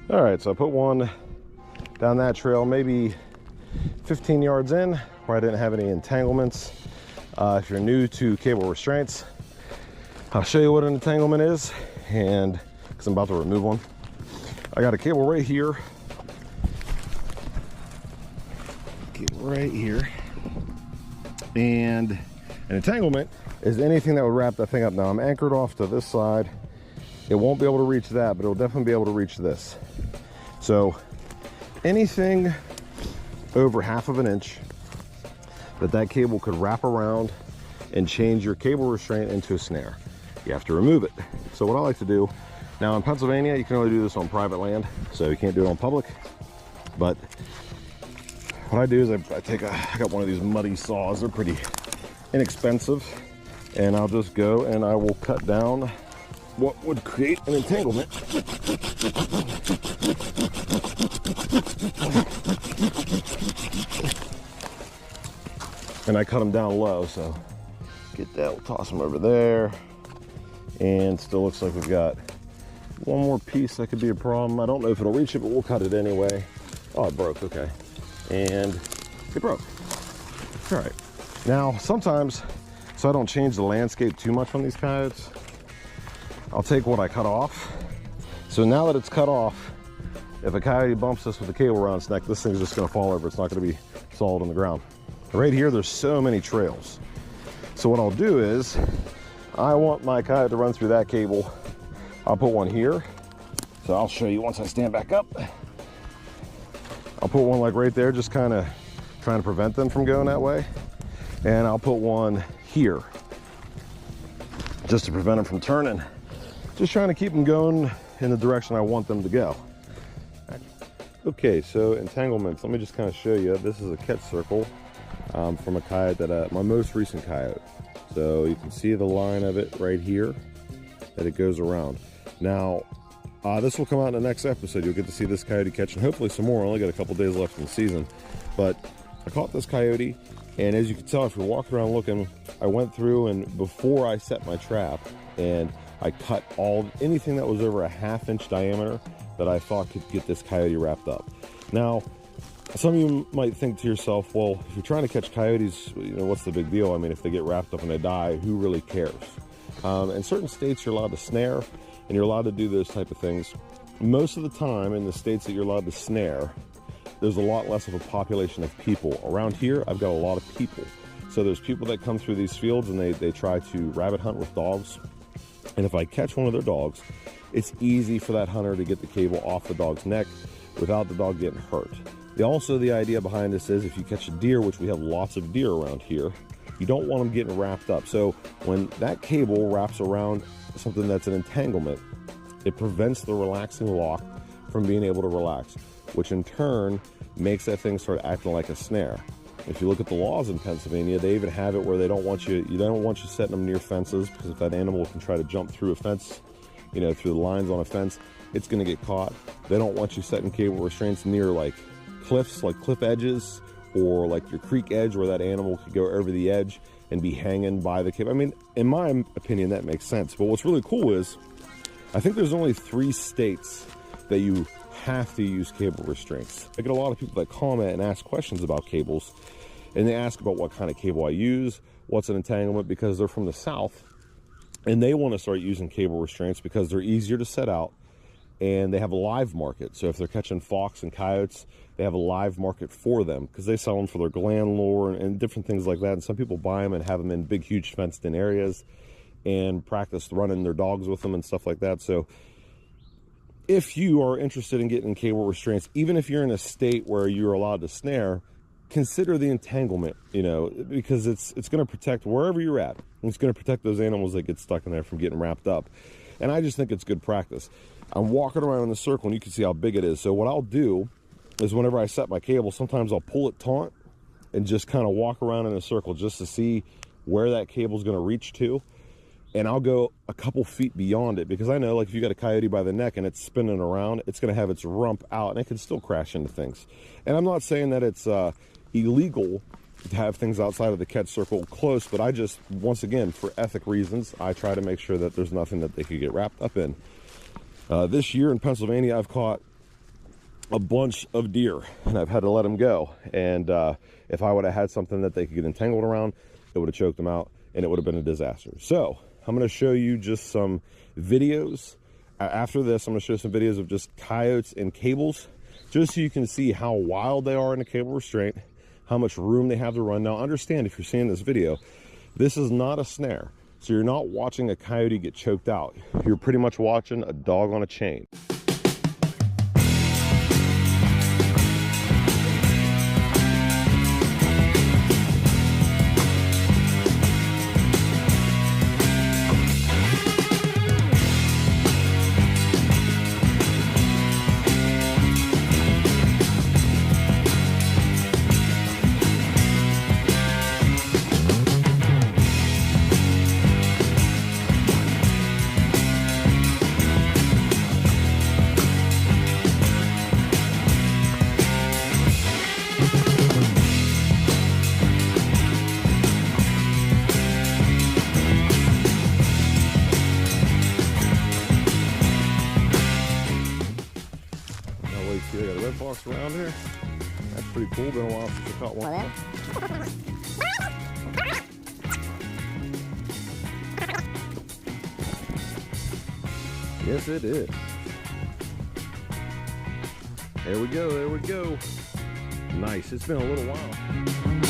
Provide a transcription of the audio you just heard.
All right, so I put one down that trail, maybe 15 yards in, where I didn't have any entanglements. If you're new to cable restraints, I'll show you what an entanglement is, and because I'm about to remove one. I got a cable right here. Right here. And an entanglement is anything that would wrap that thing up. Now I'm anchored off to this side. It won't be able to reach that, but it'll definitely be able to reach this. So anything over 1/2 inch that cable could wrap around and change your cable restraint into a snare, you have to remove it. So what I like to do, now in Pennsylvania, you can only do this on private land, so you can't do it on public. But what I do is I got one of these muddy saws. They're pretty inexpensive, and I'll just go and I will cut down what would create an entanglement. And I cut them down low, so get that, we'll toss them over there. And still looks like we've got one more piece that could be a problem. I don't know if it'll reach it, but we'll cut it anyway. Oh, it broke, okay. And it broke. All right. Now, sometimes, so I don't change the landscape too much on these coyotes, I'll take what I cut off. So now that it's cut off, if a coyote bumps this with a cable around its neck, this thing's just gonna fall over. It's not gonna be solid on the ground. Right here, there's so many trails. So what I'll do is, I want my coyote to run through that cable. I'll put one here. So I'll show you once I stand back up. I'll put one like right there, just kind of trying to prevent them from going that way. And I'll put one here, just to prevent them from turning. Just trying to keep them going in the direction I want them to go. Okay, so entanglements, let me just kind of show you. This is a catch circle from a coyote that, my most recent coyote. So you can see the line of it right here, that it goes around. Now, this will come out in the next episode. You'll get to see this coyote catching hopefully some more. I only got a couple days left in the season. But I caught this coyote, and as you can tell, if you're walking around looking, I went through and before I set my trap, and I cut anything that was over a 1/2 inch diameter that I thought could get this coyote wrapped up. Now, some of you might think to yourself, well, if you're trying to catch coyotes, you know, what's the big deal? I mean, if they get wrapped up and they die, who really cares? In certain states, you're allowed to snare, and you're allowed to do those type of things. Most of the time in the states that you're allowed to snare, there's a lot less of a population of people. Around here, I've got a lot of people. So there's people that come through these fields and they try to rabbit hunt with dogs. And if I catch one of their dogs, it's easy for that hunter to get the cable off the dog's neck without the dog getting hurt. The idea behind this is if you catch a deer, which we have lots of deer around here, you don't want them getting wrapped up. So when that cable wraps around something that's an entanglement, it prevents the relaxing lock from being able to relax, which in turn makes that thing start acting like a snare. If you look at the laws in Pennsylvania, they even have it where they don't want you setting them near fences, because if that animal can try to jump through a fence, you know, through the lines on a fence, it's going to get caught. They don't want you setting cable restraints near like cliffs, like cliff edges, or like your creek edge where that animal could go over the edge and be hanging by the cable. I mean, in my opinion, that makes sense. But what's really cool is, I think there's only 3 states that you have to use cable restraints. I get a lot of people that comment and ask questions about cables, and they ask about what kind of cable I use, what's an entanglement, because they're from the South, and they want to start using cable restraints because they're easier to set out, and they have a live market. So if they're catching fox and coyotes, they have a live market for them because they sell them for their gland lure and different things like that. And some people buy them and have them in big, huge fenced-in areas and practice running their dogs with them and stuff like that. So if you are interested in getting cable restraints, even if you're in a state where you're allowed to snare, consider the entanglement, you know, because it's going to protect wherever you're at. It's going to protect those animals that get stuck in there from getting wrapped up. And I just think it's good practice. I'm walking around in the circle and you can see how big it is. So what I'll do is whenever I set my cable, sometimes I'll pull it taut and just kind of walk around in a circle just to see where that cable is going to reach to. And I'll go a couple feet beyond it, because I know, like, if you got a coyote by the neck and it's spinning around, it's going to have its rump out and it can still crash into things. And I'm not saying that it's illegal to have things outside of the catch circle close, but I just, once again, for ethic reasons, I try to make sure that there's nothing that they could get wrapped up in. This year in Pennsylvania, I've caught a bunch of deer, and I've had to let them go. And if I would have had something that they could get entangled around, it would have choked them out, and it would have been a disaster. So I'm going to show you just some videos. After this, I'm going to show some videos of just coyotes and cables, just so you can see how wild they are in a cable restraint, how much room they have to run. Now, understand, if you're seeing this video, this is not a snare. So you're not watching a coyote get choked out. You're pretty much watching a dog on a chain. See, I got a red fox around here. That's pretty cool. Been a while since I caught one. Yes, it is. There we go. There we go. Nice. It's been a little while.